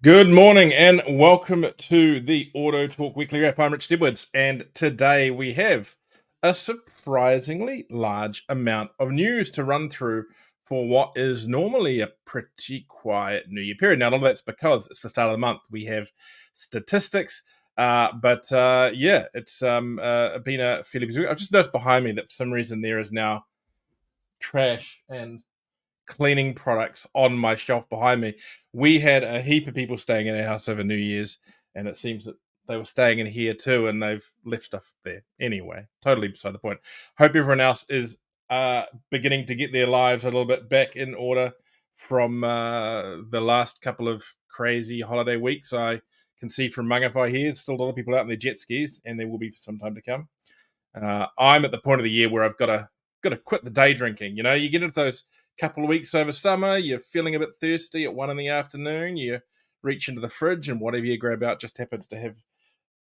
Good morning and welcome to the AutoTalk Weekly Wrap. I'm Rich Edwards, and today we have a surprisingly large amount of news to run through for what is normally a pretty quiet New Year period. Now, a lot of that's because it's the start of the month. We have statistics, but it's been a fairly busy week. I've just noticed behind me that for some reason there is now trash and cleaning products on my shelf behind me. We had a heap of people staying in our house over New Year's, and it seems that they were staying in here too, and they've left stuff there. Anyway, totally beside the point. Hope everyone else is beginning to get their lives a little bit back in order from the last couple of crazy holiday weeks. I can see from Mangawhai here, there's still a lot of people out in their jet skis, and there will be for some time to come. I'm at the point of the year where I've got to quit the day drinking. You know, you get into those couple of weeks over summer, you're feeling a bit thirsty at 1 in the afternoon, you reach into the fridge and whatever you grab out just happens to have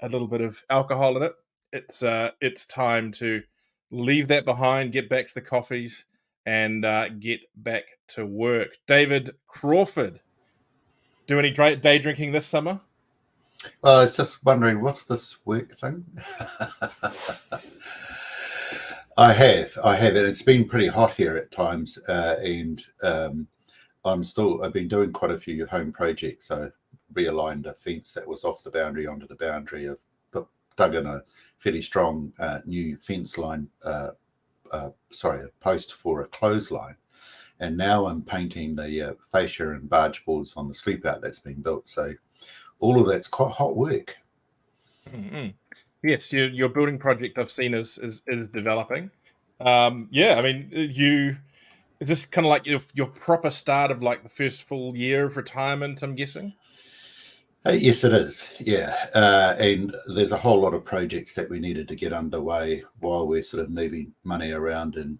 a little bit of alcohol in it. It's time to leave that behind, get back to the coffees, and get back to work. David Crawford, do any day drinking this summer? Well, I was just wondering, what's this work thing? I have, and it's been pretty hot here at times, and I've been doing quite a few home projects. I realigned a fence that was off the boundary onto the boundary. I've dug in a fairly strong new fence line, a post for a clothesline, and now I'm painting the fascia and barge boards on the sleep out that's been built. So all of that's quite hot work. Mm-hmm. Yes, your building project I've seen is developing. Is this kind of like your proper start of like the first full year of retirement? I'm guessing. Yes, it is. Yeah. And there's a whole lot of projects that we needed to get underway while we're sort of moving money around and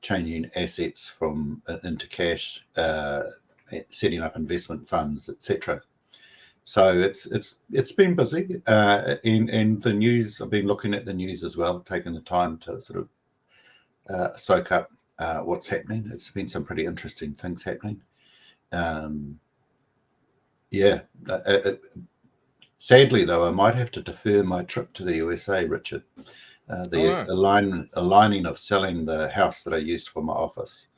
changing assets from into cash, setting up investment funds, etc. So it's been busy. And the news, I've been looking at the news as well, taking the time to sort of soak up what's happening. It's been some pretty interesting things happening. Yeah. Sadly, though, I might have to defer my trip to the USA, Richard. The aligning of selling the house that I used for my office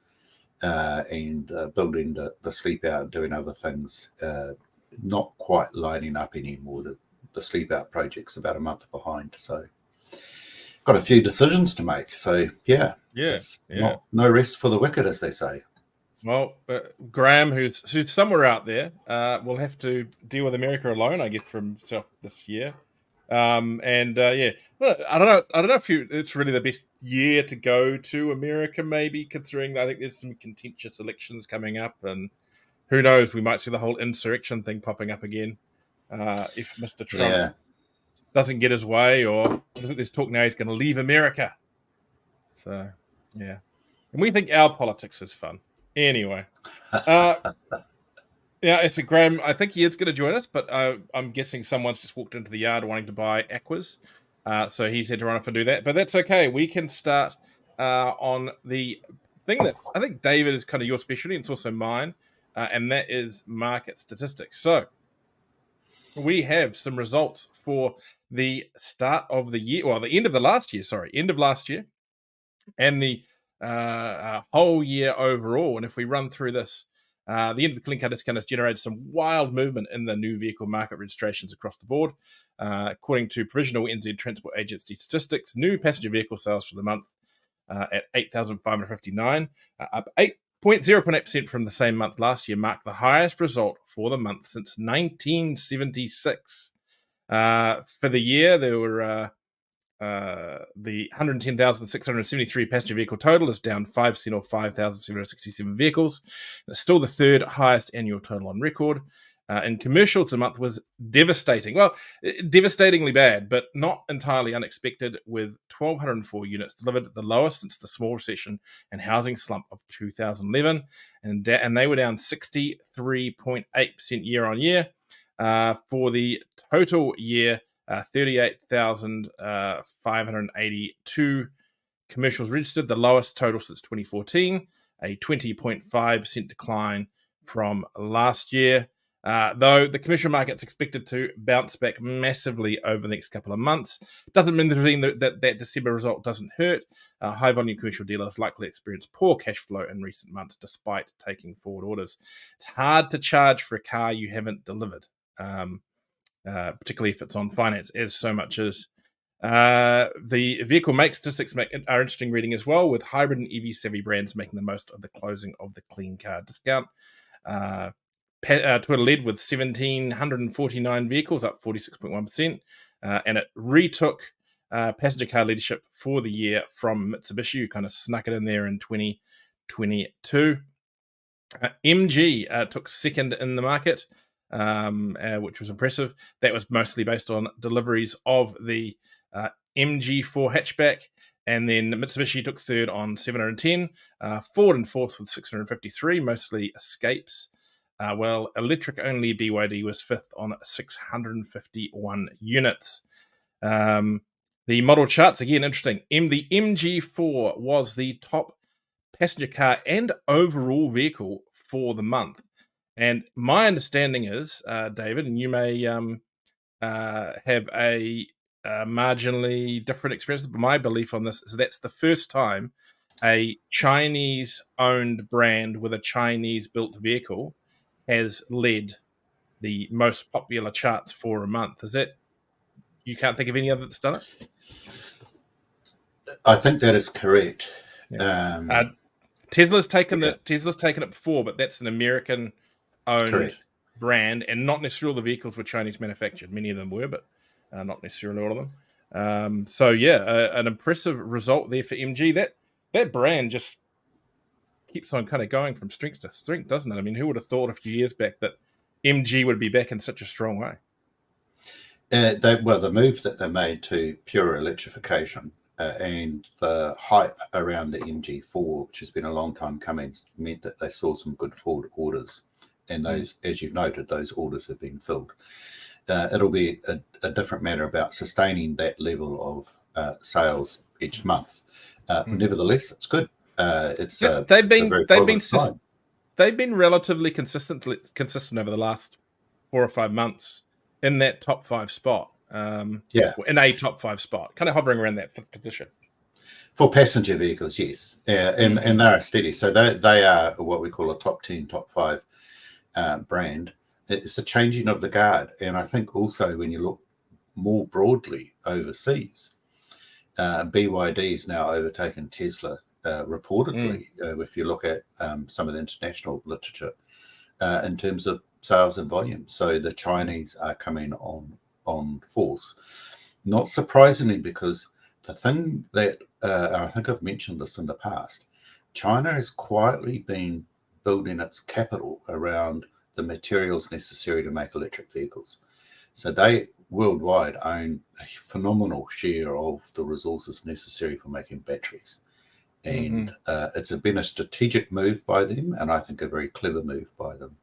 and building the sleep out and doing other things, not quite lining up anymore. The sleep out project's about a month behind, so got a few decisions to make. So it's no rest for the wicked, as they say. Well, Graham, who's somewhere out there, will have to deal with America alone, I guess, for himself this year. Well, I don't know if it's really the best year to go to America, maybe considering I think there's some contentious elections coming up, and who knows, we might see the whole insurrection thing popping up again if Mr. Trump doesn't get his way, or there's talk now he's going to leave America. So yeah, and we think our politics is fun. Anyway, it's a Graham. I think he is going to join us, but I'm guessing someone's just walked into the yard wanting to buy aquas, so he's had to run up and do that. But that's okay. We can start on the thing that I think David is kind of your specialty, and it's also mine, and that is market statistics. So we have some results for the start of the year, well, the end of last year, and the whole year overall. And if we run through this, the end of the clean car discount has generated some wild movement in the new vehicle market registrations across the board. According to provisional NZ Transport Agency statistics, new passenger vehicle sales for the month at 8,559, up 8.08% from the same month last year, marked the highest result for the month since 1976. For the year, there were the 110,673 passenger vehicle total is down 5% or 5,767 vehicles. It's still the third highest annual total on record. In commercial, the month was devastating. Well, devastatingly bad, but not entirely unexpected, with 1,204 units delivered, the lowest since the small recession and housing slump of 2011. And they were down 63.8% year on year. For the total year, 38,582 commercials registered, the lowest total since 2014, a 20.5% decline from last year. Though the commercial market's expected to bounce back massively over the next couple of months. Doesn't mean that December result doesn't hurt. High volume commercial dealers likely experienced poor cash flow in recent months despite taking forward orders. It's hard to charge for a car you haven't delivered, particularly if it's on finance, as so much is. The vehicle make statistics are interesting reading as well, with hybrid and EV savvy brands making the most of the closing of the clean car discount. Twitter led with 1,749 vehicles, up 46.1%, and it retook passenger car leadership for the year from Mitsubishi, who kind of snuck it in there in 2022. MG took second in the market, which was impressive. That was mostly based on deliveries of the MG4 hatchback, and then Mitsubishi took third on 710, Ford in fourth with 653, mostly Escapes. While electric-only BYD was fifth on 651 units. The model charts, again, interesting. The MG4 was the top passenger car and overall vehicle for the month. And my understanding is, David, and you may have a marginally different experience, but my belief on this is that's the first time a Chinese-owned brand with a Chinese-built vehicle has led the most popular charts for a month. Is that, you can't think of any other that's done it? I think that is correct. Tesla's taken it before, but that's an American owned Correct. brand, and not necessarily all the vehicles were Chinese manufactured. Many of them were, but not necessarily all of them. So yeah, an impressive result there for MG. That brand just keeps on kind of going from strength to strength, doesn't it? I mean, who would have thought a few years back that MG would be back in such a strong way? The move that they made to pure electrification and the hype around the MG4, which has been a long time coming, meant that they saw some good forward orders. And those, as you've noted, those orders have been filled. It'll be a different matter about sustaining that level of sales each month. Nevertheless, it's good. They've been relatively consistent over the last 4 or 5 months in that top 5 spot. In a top 5 spot, kind of hovering around that 5th position. For passenger vehicles, yes. And they're steady. So they are what we call a top 10, top 5 brand. It's a changing of the guard. And I think also when you look more broadly overseas, BYD's now overtaken Tesla reportedly, if you look at some of the international literature, in terms of sales and volume. So the Chinese are coming on force. Not surprisingly, because the thing that, I think I've mentioned this in the past, China has quietly been building its capital around the materials necessary to make electric vehicles. So they worldwide own a phenomenal share of the resources necessary for making batteries. And it's been a strategic move by them, and I think a very clever move by them.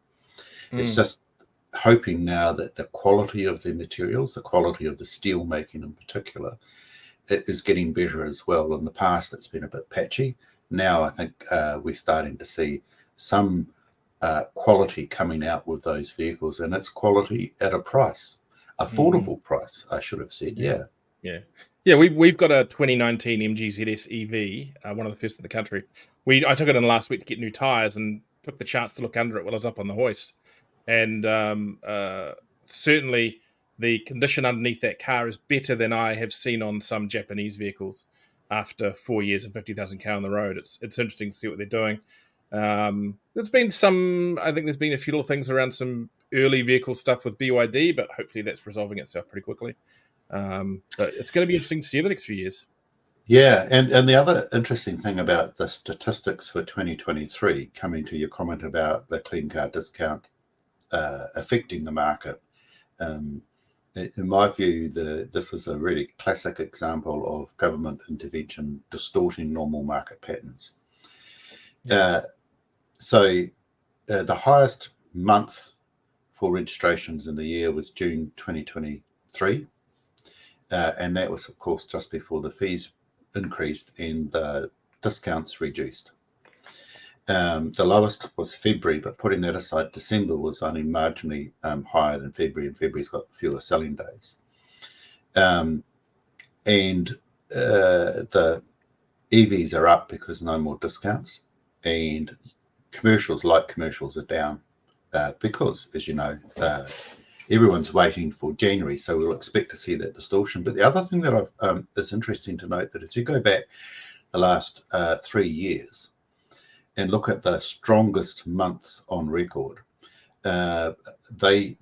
It's just hoping now that the quality of the materials, the quality of the steel making in particular, it is getting better as well. In the past, it's been a bit patchy. Now I think we're starting to see some quality coming out with those vehicles, and it's quality at a price, affordable price, I should have said. We've got a 2019 MG ZS EV, one of the first in the country. I took it in last week to get new tires and took the chance to look under it while I was up on the hoist. And certainly the condition underneath that car is better than I have seen on some Japanese vehicles after 4 years and 50,000 km on the road. It's interesting to see what they're doing. There's been a few little things around some early vehicle stuff with BYD, but hopefully that's resolving itself pretty quickly. But it's going to be interesting to see over the next few years. Yeah, and the other interesting thing about the statistics for 2023, coming to your comment about the clean car discount affecting the market, in my view, this is a really classic example of government intervention distorting normal market patterns. So the highest month for registrations in the year was June 2023. And that was, of course, just before the fees increased and discounts reduced. The lowest was February, but putting that aside, December was only marginally higher than February, and February's got fewer selling days. And the EVs are up because no more discounts, and light commercials are down because, as you know, everyone's waiting for January, so we'll expect to see that distortion. But the other thing that it's interesting to note that if you go back the last 3 years and look at the strongest months on record, they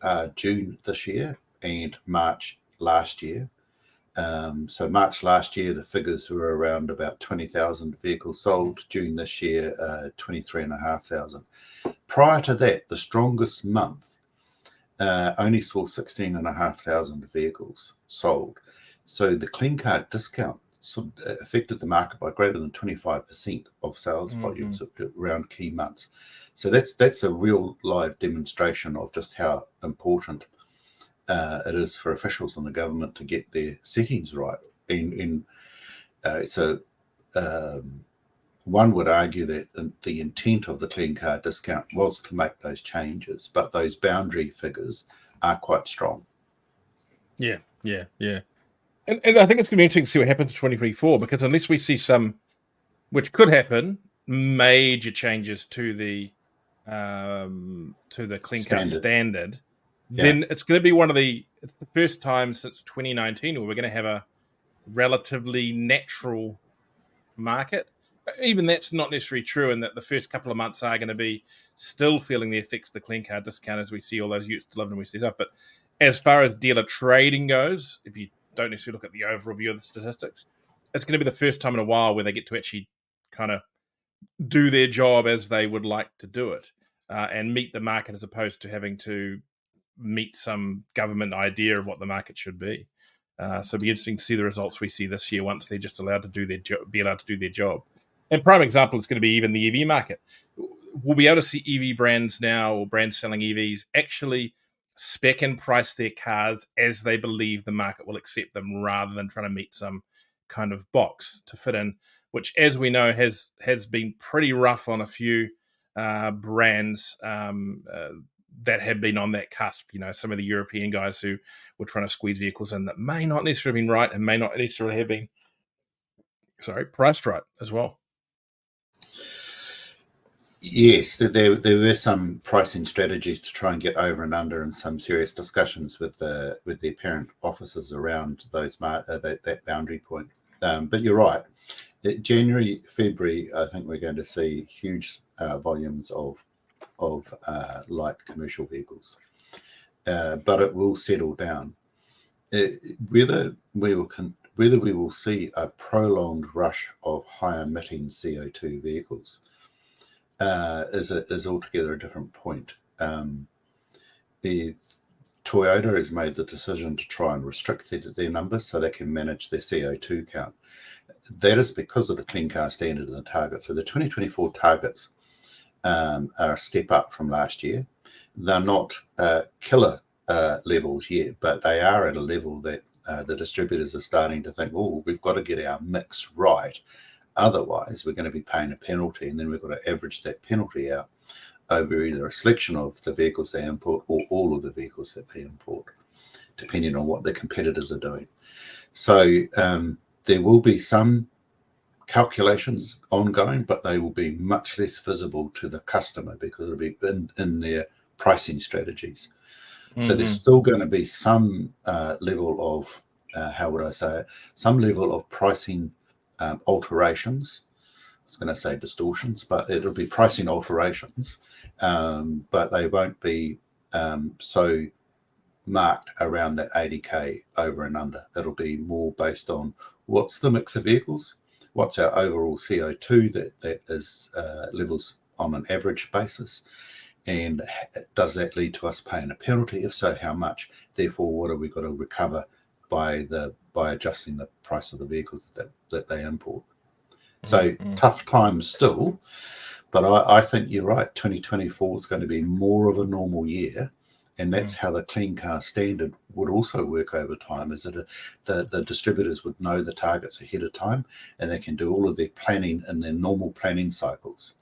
are June this year and March last year. So March last year, the figures were around about 20,000 vehicles sold. June this year, 23,500. Prior to that, the strongest month only saw 16,500 vehicles sold. So the clean car discount affected the market by greater than 25% of sales volumes around key months. So that's a real live demonstration of just how important it is for officials in the government to get their settings right. And it's one would argue that the intent of the clean car discount was to make those changes, but those boundary figures are quite strong. Yeah. And I think it's going to be interesting to see what happens in 2024, because unless we see some, which could happen, major changes to the clean car standard, then it's going to be it's the first time since 2019 where we're going to have a relatively natural market. Even that's not necessarily true, in that the first couple of months are going to be still feeling the effects of the clean car discount as we see all those utes delivered and we set up. But as far as dealer trading goes, if you don't necessarily look at the overall view of the statistics, it's going to be the first time in a while where they get to actually kind of do their job as they would like to do it, and meet the market, as opposed to having to meet some government idea of what the market should be. So it'll be interesting to see the results we see this year once they're just allowed to do be allowed to do their job. And prime example is going to be even the EV market. We'll be able to see EV brands now, or brands selling EVs, actually spec and price their cars as they believe the market will accept them, rather than trying to meet some kind of box to fit in, which, as we know, has been pretty rough on a few brands that have been on that cusp. You know, some of the European guys who were trying to squeeze vehicles in that may not necessarily have been right, and may not necessarily have been, priced right as well. Yes, there were some pricing strategies to try and get over and under, and some serious discussions with the parent offices around those that boundary point. But you're right. January, February, I think we're going to see huge volumes of light commercial vehicles, but it will settle down. Whether we will see a prolonged rush of high emitting CO2 vehicles is altogether a different point. The Toyota has made the decision to try and restrict their numbers so they can manage their CO2 count. That is because of the clean car standard and the target. So the 2024 targets are a step up from last year. They're not killer levels yet, but they are at a level that the distributors are starting to think, oh, we've got to get our mix right. Otherwise, we're going to be paying a penalty, and then we've got to average that penalty out over either a selection of the vehicles they import or all of the vehicles that they import, depending on what their competitors are doing. So there will be some calculations ongoing, but they will be much less visible to the customer because it'll be in their pricing strategies. So there's still going to be some level of, how would I say it, some level of pricing alterations. I was going to say distortions, but it'll be pricing alterations, but they won't be so marked around that 80k over and under. It'll be more based on what's the mix of vehicles, what's our overall CO2 that is levels on an average basis, and does that lead to us paying a penalty? If so, how much? Therefore, what have we got to recover by adjusting the price of the vehicles that they import? So tough times still, but I think you're right. 2024 is going to be more of a normal year, and that's how the clean car standard would also work over time. Is that the distributors would know the targets ahead of time, and they can do all of their planning in their normal planning cycles.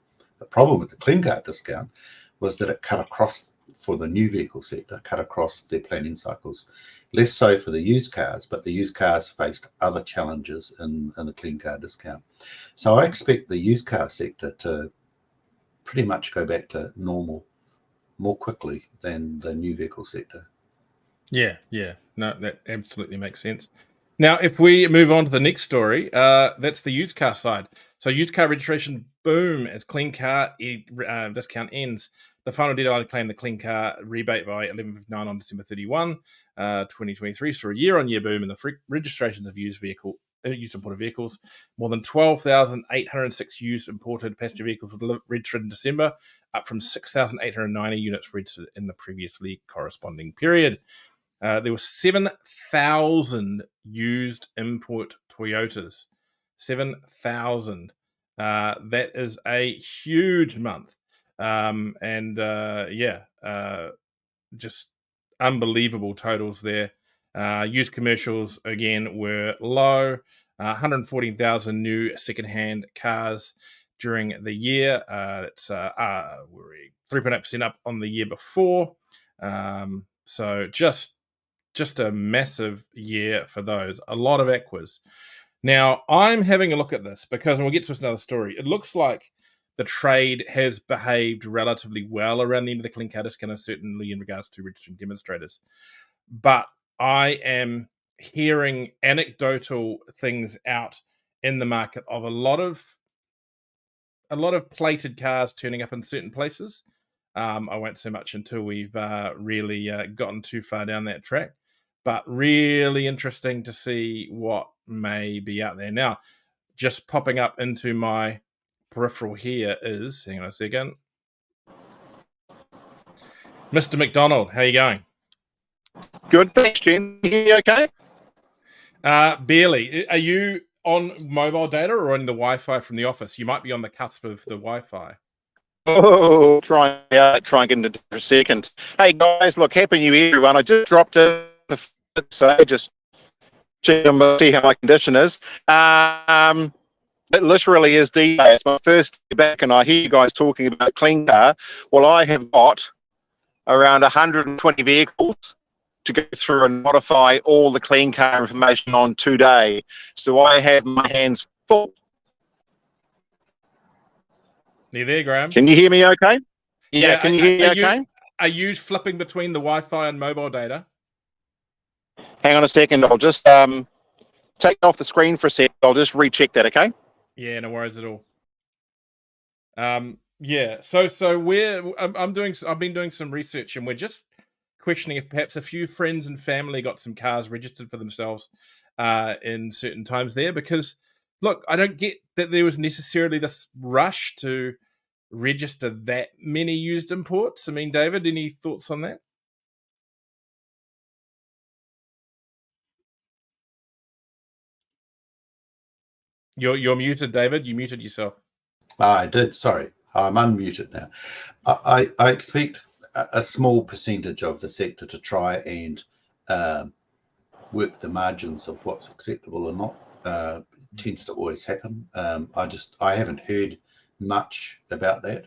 The problem with the clean car discount was that it cut across for the new vehicle sector, cut across their planning cycles. Less so for the used cars, but the used cars faced other challenges in the clean car discount. So I expect the used car sector to pretty much go back to normal more quickly than the new vehicle sector. Yeah. No, that absolutely makes sense. Now, if we move on to the next story, that's the used car side. So, used car registration boom as clean car discount ends. The final deadline to claim the clean car rebate by 11:59 on December 31, 2023. So, a year-on-year boom in the registrations of used imported vehicles. More than 12,806 used imported passenger vehicles were registered in December, up from 6,890 units registered in the previously corresponding period. There were 7,000 used import Toyotas. 7,000. That is a huge month. Just unbelievable totals there. Used commercials, again, were low. 114,000 new secondhand cars during the year. That's we're 3.8% up on the year before. So just a massive year for those. A lot of Equas. Now, I'm having a look at this because, and we'll get to another story, it looks like the trade has behaved relatively well around the end of the clean car discount, certainly in regards to registering demonstrators. But I am hearing anecdotal things out in the market of a lot of plated cars turning up in certain places. I won't say much until we've really gotten too far down that track. But really interesting to see what may be out there. Now, just popping up into my peripheral here is, hang on a second, Mr. McDonald. How you going? Good, thanks, Jen. You okay? Barely. Are you on mobile data or on the Wi-Fi from the office? You might be on the cusp of the Wi-Fi. Oh, try and get into it for a second. Hey guys, look, happy new year, everyone. I just dropped in so just see how my condition is. It literally is D-Day. It's my first day back, and I hear you guys talking about clean car. Well, I have got around 120 vehicles to go through and modify all the clean car information on today. So I have my hands full. Are you there, Graham? Can you hear me okay? Yeah, can you hear me okay? Are you flipping between the Wi-Fi and mobile data? Hang on a second. I'll just take off the screen for a second. I'll just recheck that, okay? Yeah, no worries at all. Yeah, so I've been doing some research, and we're just questioning if perhaps a few friends and family got some cars registered for themselves in certain times there, because look, I don't get that there was necessarily this rush to register that many used imports. I mean, David, any thoughts on that? You're muted, David. You muted yourself. I did. Sorry, I'm unmuted now. I expect a small percentage of the sector to try and work the margins of what's acceptable or not. Tends to always happen. I haven't heard much about that,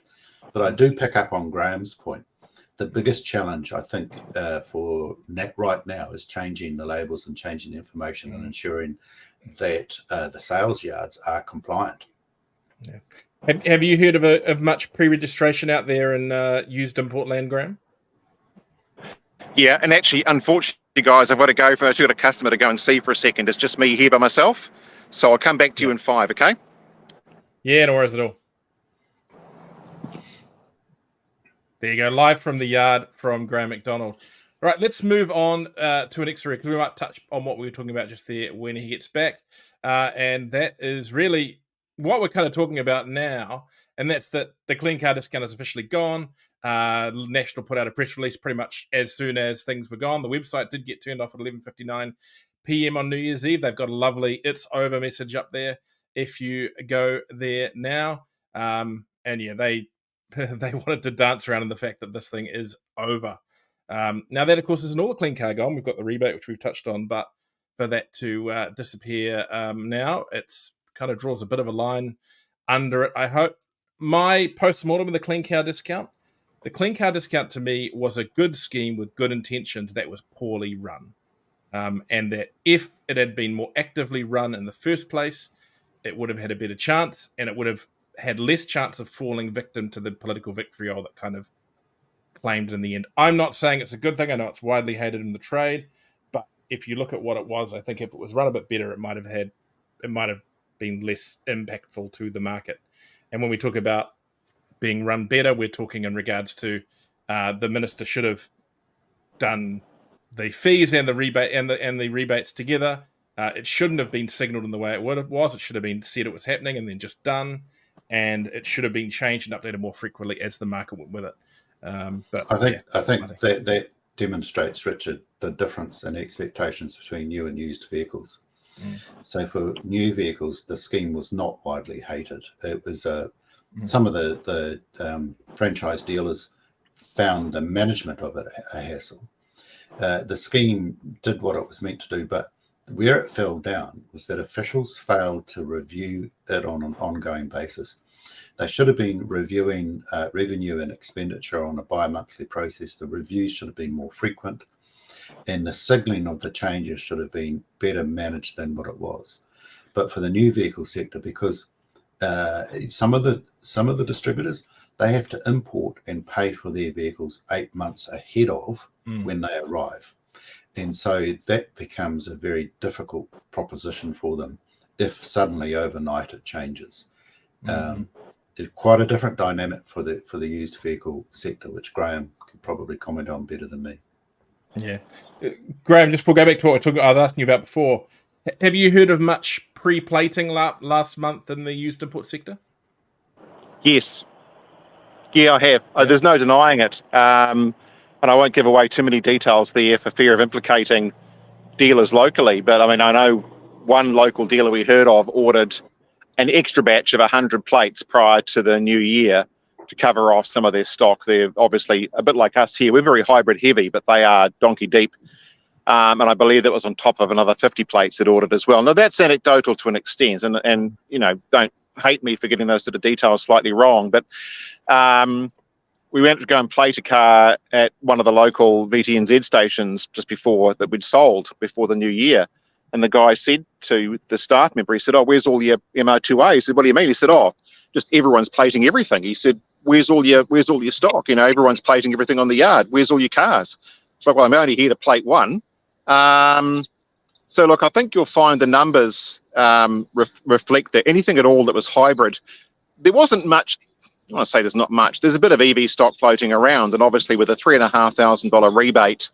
but I do pick up on Graham's point. The biggest challenge, I think, for NAT right now is changing the labels and changing the information and ensuring that the sales yards are compliant. Yeah. Have you heard of much pre-registration out there in used import land, Graham? Yeah, and actually, unfortunately, guys, I've got to go. I've got a customer to go and see for a second. It's just me here by myself. So I'll come back to you in 5, okay? Yeah, no worries at all. There you go, live from the yard from Graham McDonald. All right, let's move on to an X-ray, because we might touch on what we were talking about just there when he gets back. And that is really what we're kind of talking about now, and that's that the clean car discount is officially gone. National put out a press release pretty much as soon as things were gone. The website did get turned off at 11:59 p.m. on New Year's Eve. They've got a lovely "It's Over" message up there if you go there now. And yeah, they wanted to dance around in the fact that this thing is over. Now that, of course, isn't all the clean car gone. We've got the rebate, which we've touched on, but for that to disappear now, it's kind of draws a bit of a line under it, I hope. my post-mortem of the clean car discount, the clean car discount to me was a good scheme with good intentions that was poorly run. And that if it had been more actively run in the first place, it would have had a better chance, and it would have had less chance of falling victim to the political vitriol that kind of claimed in the end. I'm not saying it's a good thing. I know it's widely hated in the trade, but if you look at what it was, I think if it was run a bit better, it might have been less impactful to the market. And when we talk about being run better, we're talking in regards to the minister should have done the fees and the rebate and the rebates together. It shouldn't have been signaled in the way it was. It should have been said it was happening and then just done. And it should have been changed and updated more frequently as the market went with it. But I think that demonstrates, Richard, the difference in expectations between new and used vehicles. So for new vehicles, the scheme was not widely hated. It was some of the franchise dealers found the management of it a hassle. The scheme did what it was meant to do, but where it fell down was that officials failed to review it on an ongoing basis. They should have been reviewing revenue and expenditure on a bi-monthly process. The reviews should have been more frequent, and the signaling of the changes should have been better managed than what it was. But for the new vehicle sector, because some of the distributors, they have to import and pay for their vehicles 8 months ahead of when they arrive. And so that becomes a very difficult proposition for them if suddenly overnight it changes. It's quite a different dynamic for the used vehicle sector, which Graham can probably comment on better than me. Yeah. Graham, just before we go back to what I was asking you about before, have you heard of much pre-plating last month in the used import sector? Yes. Yeah, I have. Yeah. There's no denying it. And I won't give away too many details there for fear of implicating dealers locally. But I mean, I know one local dealer we heard of ordered an extra batch of 100 plates prior to the new year to cover off some of their stock. They're obviously a bit like us here. We're very hybrid heavy, but they are donkey deep. And I believe that was on top of another 50 plates that ordered as well. Now, that's anecdotal to an extent. And you know, don't hate me for getting those sort of details slightly wrong. But we went to go and plate a car at one of the local VTNZ stations just before that we'd sold before the new year. And the guy said to the staff member, he said, "Oh, where's all your MO2A?" He said, "What do you mean?" He said, "Oh, just everyone's plating everything." He said, where's all your stock? You know, everyone's plating everything on the yard. Where's all your cars?" It's like, well, I'm only here to plate one. So look, I think you'll find the numbers reflect that anything at all that was hybrid, there wasn't much. I want to say there's not much. There's a bit of EV stock floating around, and obviously with a $3,500 rebate,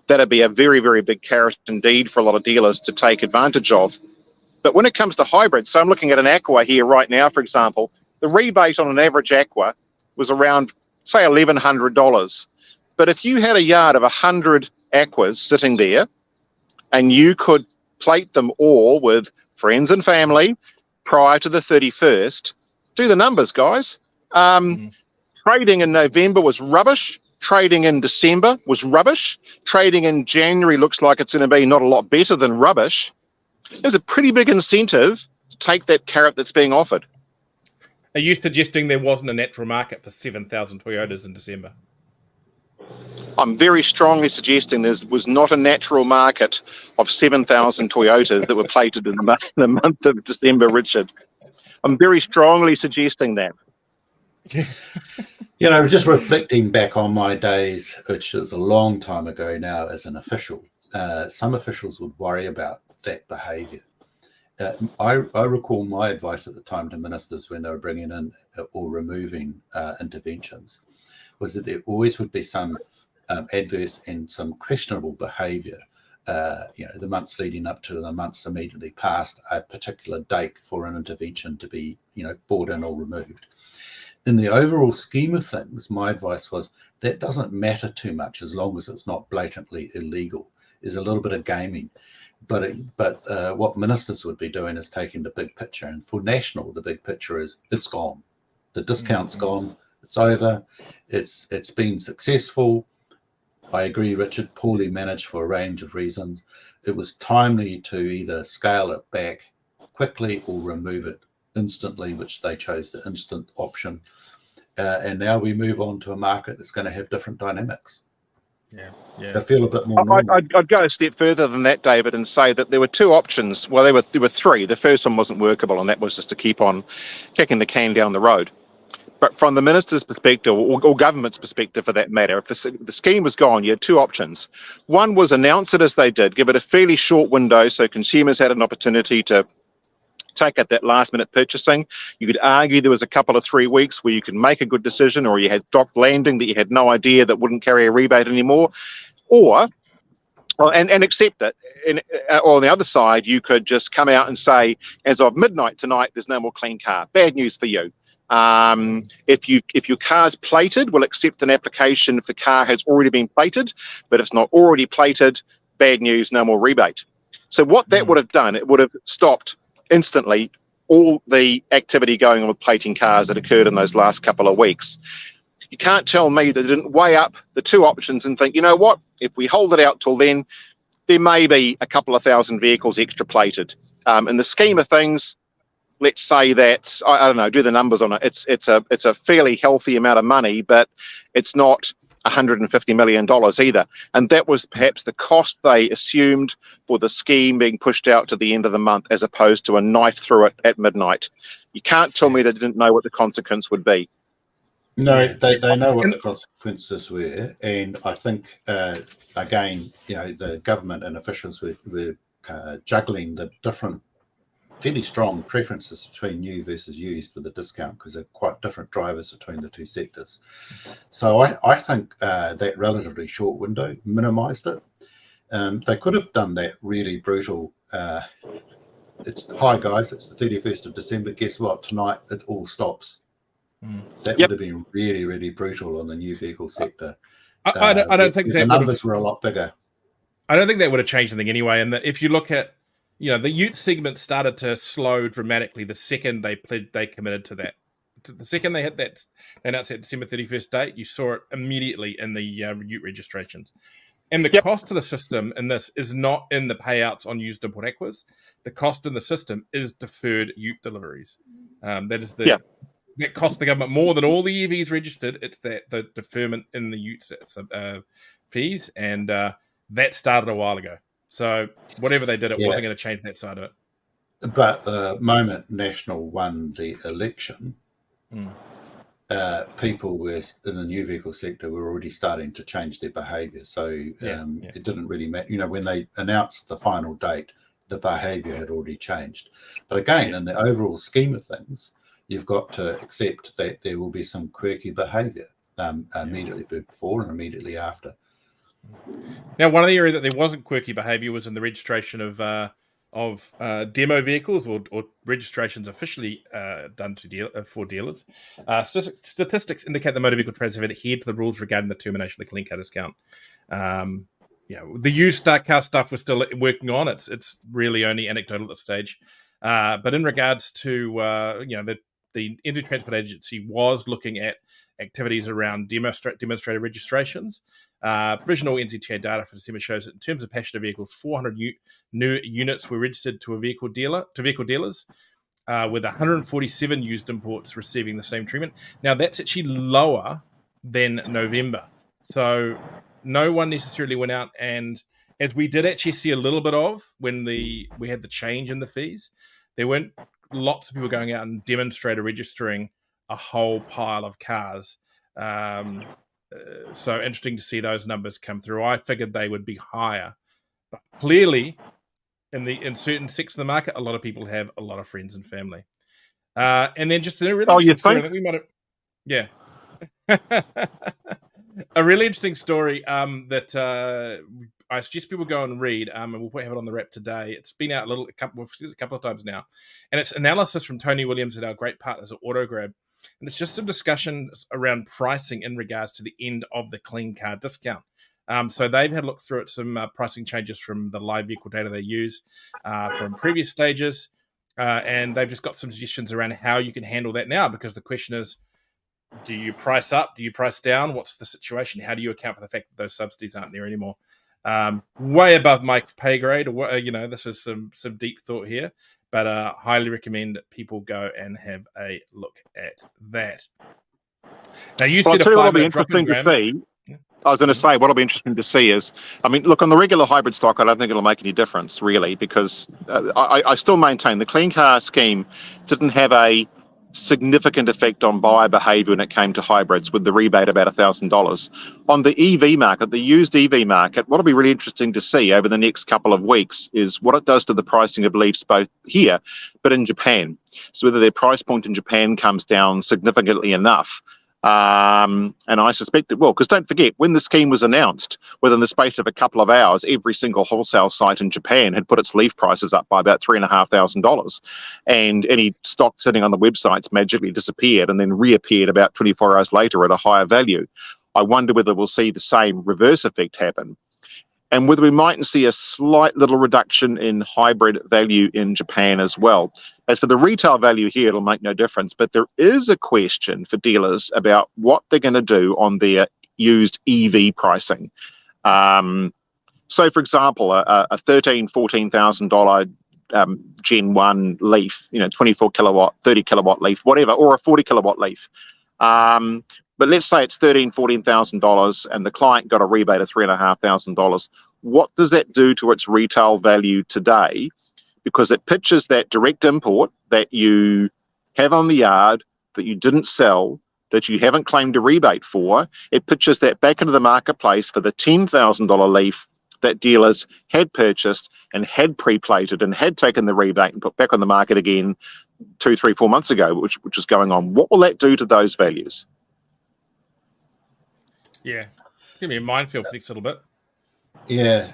that'd be a very, very big carrot indeed for a lot of dealers to take advantage of. But when it comes to hybrid, so I'm looking at an Aqua here right now, for example, the rebate on an average Aqua was around, say, $1,100. But if you had a yard of 100 Aquas sitting there, and you could plate them all with friends and family prior to the 31st, do the numbers, guys. Trading in November was rubbish. Trading in December was rubbish. Trading in January looks like it's going to be not a lot better than rubbish. There's a pretty big incentive to take that carrot that's being offered. Are you suggesting there wasn't a natural market for 7,000 Toyotas in December? I'm very strongly suggesting there was not a natural market of 7,000 Toyotas that were plated in the month of December, Richard. I'm very strongly suggesting that. You know, just reflecting back on my days, which is a long time ago now as an official, some officials would worry about that behaviour. I recall my advice at the time to ministers when they were bringing in or removing interventions was that there always would be some adverse and some questionable behaviour, you know, the months leading up to the months immediately past a particular date for an intervention to be, you know, brought in or removed. In the overall scheme of things, my advice was that doesn't matter too much as long as it's not blatantly illegal. There's a little bit of gaming. But what ministers would be doing is taking the big picture. And for National, the big picture is it's gone. The discount's gone. It's over. It's been successful. I agree, Richard, poorly managed for a range of reasons. It was timely to either scale it back quickly or remove it instantly, which they chose the instant option. And now we move on to a market that's going to have different dynamics. Yeah. They feel a bit more normal. I'd go a step further than that, David, and say that there were two options. Well, there were three. The first one wasn't workable, and that was just to keep on kicking the can down the road. But from the minister's perspective, or government's perspective for that matter, if the scheme was gone, you had two options. One was announce it as they did, give it a fairly short window so consumers had an opportunity to take up that last minute purchasing. You could argue there was a couple of 3 weeks where you could make a good decision, or you had docked landing that you had no idea that wouldn't carry a rebate anymore, and accept it. Or on the other side, you could just come out and say, as of midnight tonight, there's no more clean car. Bad news for you. If your car's plated, we'll accept an application if the car has already been plated, but if it's not already plated, bad news, no more rebate. So what that would have done, it would have stopped instantly all the activity going on with plating cars that occurred in those last couple of weeks. You can't tell me that they didn't weigh up the two options and think, you know what, if we hold it out till then, there may be a couple of thousand vehicles extra plated. In the scheme of things, let's say that, I don't know, do the numbers on it. It's a fairly healthy amount of money, but it's not $150 million either. And that was perhaps the cost they assumed for the scheme being pushed out to the end of the month, as opposed to a knife through it at midnight. You can't tell me they didn't know what the consequence would be. No, they know what the consequences were, and I think again, the government and officials were juggling the different, fairly strong preferences between new versus used with the discount, because they're quite different drivers between the two sectors. So I think that relatively short window minimised it. They could have done that really brutal. Hi guys, it's the 31st of December. Guess what? Tonight it all stops. That would have been really, really brutal on the new vehicle sector. I don't think that the numbers were a lot bigger. I don't think that would have changed anything anyway. And that if you look at, the ute segment started to slow dramatically the second they committed to that. The second they hit that, they announced that December 31st date, you saw it immediately in the ute registrations. And the cost to the system in this is not in the payouts on used import aquas. The cost in the system is deferred ute deliveries. That is that costs the government more than all the EVs registered. It's the deferment in the ute fees, and that started a while ago. So whatever they did, it wasn't going to change that side of it. But the moment National won the election, people were in the new vehicle sector were already starting to change their behaviour. So it didn't really matter. When they announced the final date, the behaviour had already changed. But again, in the overall scheme of things, you've got to accept that there will be some quirky behaviour immediately before and immediately after. Now, one of the areas that there wasn't quirky behaviour was in the registration of demo vehicles or registrations officially done for dealers. Statistics indicate the motor vehicle trades have adhered to the rules regarding the termination of the clean car discount. The used car stuff we're still working on. It's really only anecdotal at this stage. But in regards to the Energy Transport Agency was looking at activities around demonstrator registrations. Provisional NZTA data for December shows that in terms of passenger vehicles, 400 new units were registered to vehicle dealers, with 147 used imports receiving the same treatment. Now that's actually lower than November, so no one necessarily went out, and as we did actually see a little bit of when we had the change in the fees, there weren't lots of people going out and demonstrator registering a whole pile of cars. So interesting to see those numbers come through. I figured they would be higher, but clearly in certain sectors of the market, a lot of people have a lot of friends and family. And then just a really interesting story that we might have. A really interesting story that I suggest people go and read, and we'll have it on the wrap today. It's been out a couple of times now, and it's analysis from Tony Williams at our great partners at AutoGrab, and it's just some discussions around pricing in regards to the end of the clean car discount. So they've had a look through at some pricing changes from the live vehicle data they use from previous stages, and they've just got some suggestions around how you can handle that now, because the question is, do you price up? Do you price down? What's the situation? How do you account for the fact that those subsidies aren't there anymore? Way above my pay grade. This is some deep thought here. but highly recommend people go and have a look at that. Now, you Well, I'll said a tell you what'll be 5-minute drop-in, interesting to Graham. see. I was going to say, what'll be interesting to see is, I mean, look, on the regular hybrid stock, I don't think it'll make any difference, really, because I still maintain the clean car scheme didn't have a significant effect on buyer behaviour when it came to hybrids, with the rebate about $1,000. On the EV market, the used EV market, what'll be really interesting to see over the next couple of weeks is what it does to the pricing of Leafs, both here but in Japan. So whether their price point in Japan comes down significantly enough. And I suspect it will, because don't forget, when the scheme was announced, within the space of a couple of hours, every single wholesale site in Japan had put its Leaf prices up by about $3,500, and any stock sitting on the websites magically disappeared and then reappeared about 24 hours later at a higher value. I wonder whether we'll see the same reverse effect happen, and whether we mightn't see a slight little reduction in hybrid value in Japan as well. As for the retail value here, it'll make no difference, but there is a question for dealers about what they're going to do on their used EV pricing. So, for example, a $13,000, $14,000 Gen 1 Leaf, 24 kilowatt, 30 kilowatt Leaf, whatever, or a 40 kilowatt Leaf. But let's say it's $13,000, $14,000 and the client got a rebate of $3,500. What does that do to its retail value today? Because it pictures that direct import that you have on the yard, that you didn't sell, that you haven't claimed a rebate for. It pictures that back into the marketplace for the $10,000 Leaf that dealers had purchased and had pre-plated and had taken the rebate and put back on the market again 2, 3, 4 months ago, which is going on. What will that do to those values? Yeah, it's going to be a minefield for the next little bit. Yeah,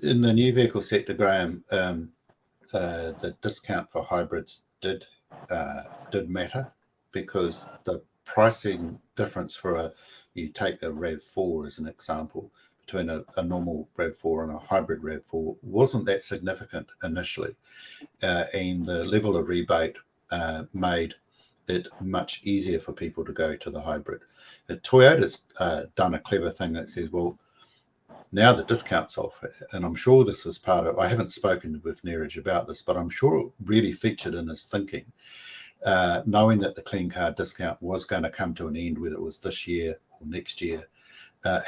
in the new vehicle sector, Graham, the discount for hybrids did matter, because the pricing difference for you take a RAV4 as an example, between a normal RAV4 and a hybrid RAV4 wasn't that significant initially, and the level of rebate made it much easier for people to go to the hybrid. Toyota's done a clever thing that says, well, now the discount's off, and I'm sure this is part of, I haven't spoken with Neeraj about this, but I'm sure it really featured in his thinking, knowing that the clean car discount was going to come to an end, whether it was this year or next year.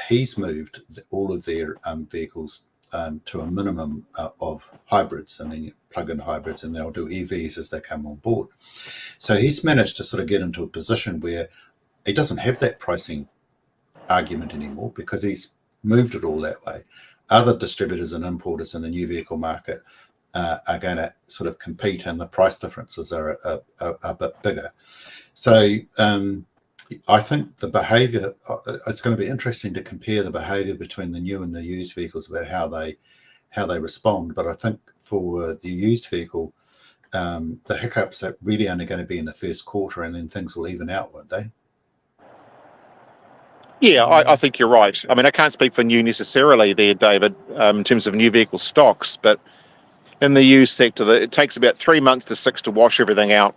He's moved all of their vehicles to a minimum of hybrids, and then plug-in hybrids, and they'll do EVs as they come on board. So he's managed to sort of get into a position where he doesn't have that pricing argument anymore, because he's moved it all that way. Other distributors and importers in the new vehicle market are going to sort of compete, and the price differences are a bit bigger. So I think the behaviour, it's going to be interesting to compare the behaviour between the new and the used vehicles about how they respond. But I think for the used vehicle, the hiccups are really only going to be in the first quarter, and then things will even out, won't they? Yeah, I think you're right. I mean, I can't speak for new necessarily there, David, in terms of new vehicle stocks, but in the used sector, it takes about 3 months to 6 to wash everything out.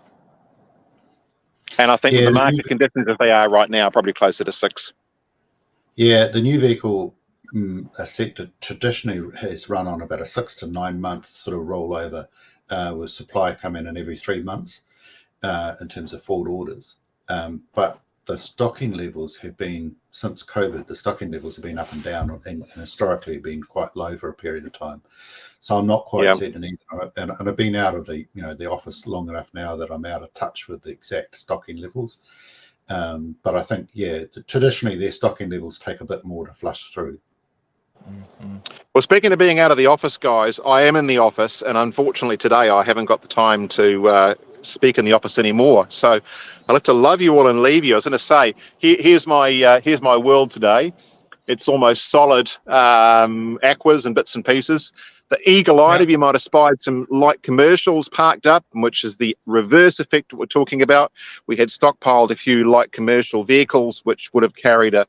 And I think with the market conditions as they are right now, probably closer to 6. Yeah, the new vehicle sector traditionally has run on about a 6 to 9 month sort of rollover, with supply coming in every 3 months in terms of forward orders. But the stocking levels have been, since COVID, the stocking levels have been up and down, and historically been quite low for a period of time. So I'm not quite certain either. And I've been out of the office long enough now that I'm out of touch with the exact stocking levels. But I think, traditionally their stocking levels take a bit more to flush through. Mm-hmm. Well, speaking of being out of the office, guys, I am in the office, and unfortunately today I haven't got the time to speak in the office anymore. So I'll have to love you all and leave you. I was going to say, here's my world today. It's almost solid aquas and bits and pieces. The eagle-eyed of you might have spied some light commercials parked up, which is the reverse effect that we're talking about. We had stockpiled a few light commercial vehicles, which would have carried a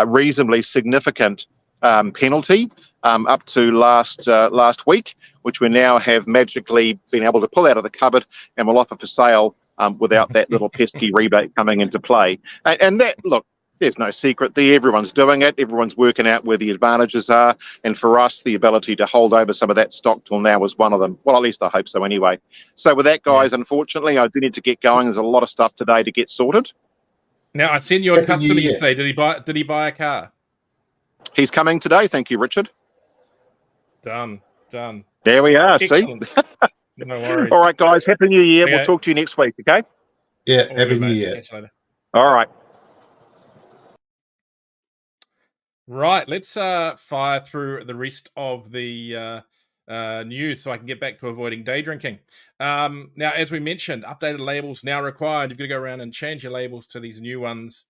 reasonably significant penalty up to last week, which we now have magically been able to pull out of the cupboard and will offer for sale without that little pesky rebate coming into play. And that, look, there's no secret there. Everyone's doing it. Everyone's working out where the advantages are. And for us, the ability to hold over some of that stock till now was one of them. Well, at least I hope so anyway. So with that, guys, unfortunately, I do need to get going. There's a lot of stuff today to get sorted. Now, I sent you a Happy New customer Year. yesterday. Did he buy a car? He's coming today. Thank you, Richard. Done. There we are. Excellent. See? No worries. All right, guys. Happy New Year. Okay. We'll talk to you next week, okay? Yeah, All Happy good, New mate. Year. Catch you later. All right. Right, let's fire through the rest of the news so I can get back to avoiding day drinking. Now, as we mentioned, updated labels now required. You've got to go around and change your labels to these new ones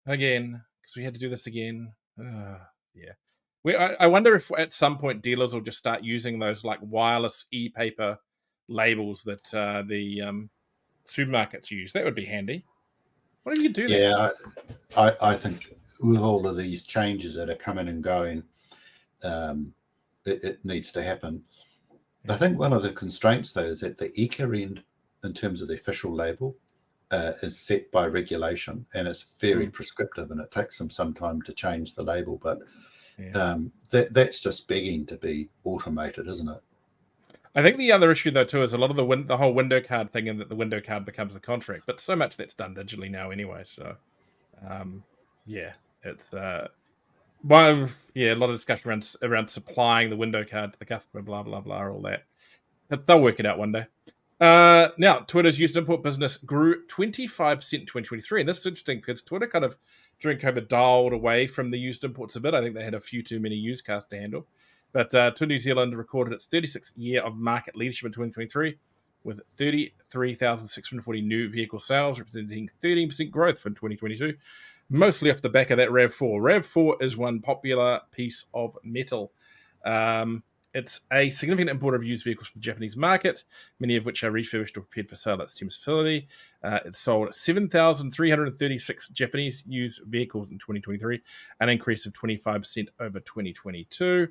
again, because we had to do this again. Yeah. I wonder if at some point dealers will just start using those like wireless e-paper labels that the supermarkets use. That would be handy. What if you could do that? Yeah, I think with all of these changes that are coming and going, it needs to happen. I think one of the constraints, though, is that the ECA end, in terms of the official label, is set by regulation, and it's very prescriptive, and it takes them some time to change the label. But that's just begging to be automated, isn't it? I think the other issue, though, too, is a lot of the whole window card thing, and that the window card becomes the contract. But so much that's done digitally now, anyway. So, it's a lot of discussion around supplying the window card to the customer, blah blah blah, all that. But they'll work it out one day. Now, Twitter's used import business grew 25% in 2023, and this is interesting because Twitter kind of during COVID dialed away from the used imports a bit. I think they had a few too many used cars to handle. But Twitter New Zealand recorded its 36th year of market leadership in 2023 with 33,640 new vehicle sales, representing 13% growth from 2022, mostly off the back of that RAV4. RAV4 is one popular piece of metal. It's a significant importer of used vehicles from the Japanese market, many of which are refurbished or prepared for sale at its Thames facility. It sold 7,336 Japanese used vehicles in 2023, an increase of 25% over 2022.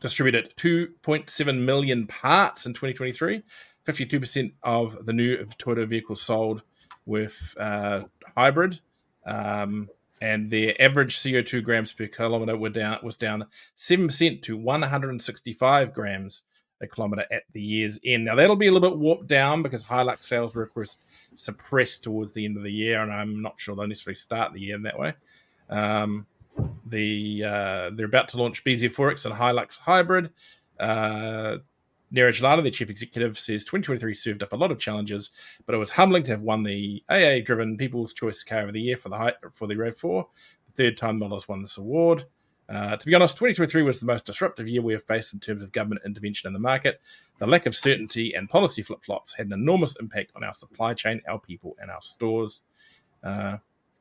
Distributed 2.7 million parts in 2023. 52% of the new Toyota vehicles sold with hybrid, and their average CO2 grams per kilometer was down 7% to 165 grams a kilometer at the year's end. Now that'll be a little bit warped down because Hilux sales were, of course, suppressed towards the end of the year, and I'm not sure they'll necessarily start the year in that way. They're about to launch BZ4X and Hilux hybrid. Neeraj Lada, their chief executive, says 2023 served up a lot of challenges, but it was humbling to have won the AA-driven People's Choice Car of the Year for the RAV4. The third time Model has won this award. To be honest, 2023 was the most disruptive year we have faced in terms of government intervention in the market. The lack of certainty and policy flip-flops had an enormous impact on our supply chain, our people, and our stores.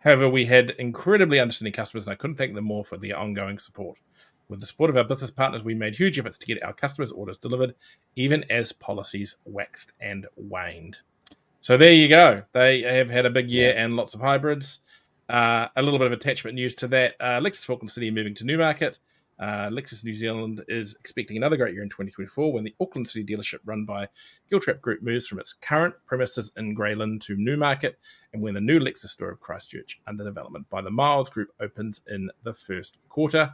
However, we had incredibly understanding customers, and I couldn't thank them more for their ongoing support. With the support of our business partners, we made huge efforts to get our customers' orders delivered, even as policies waxed and waned. So there you go. They have had a big year and lots of hybrids. A little bit of attachment news to that. Lexus Auckland City moving to Newmarket. Lexus New Zealand is expecting another great year in 2024 when the Auckland City dealership run by Giltrap Group moves from its current premises in Greyland to Newmarket, and when the new Lexus store of Christchurch, under development by the Miles Group, opens in the first quarter.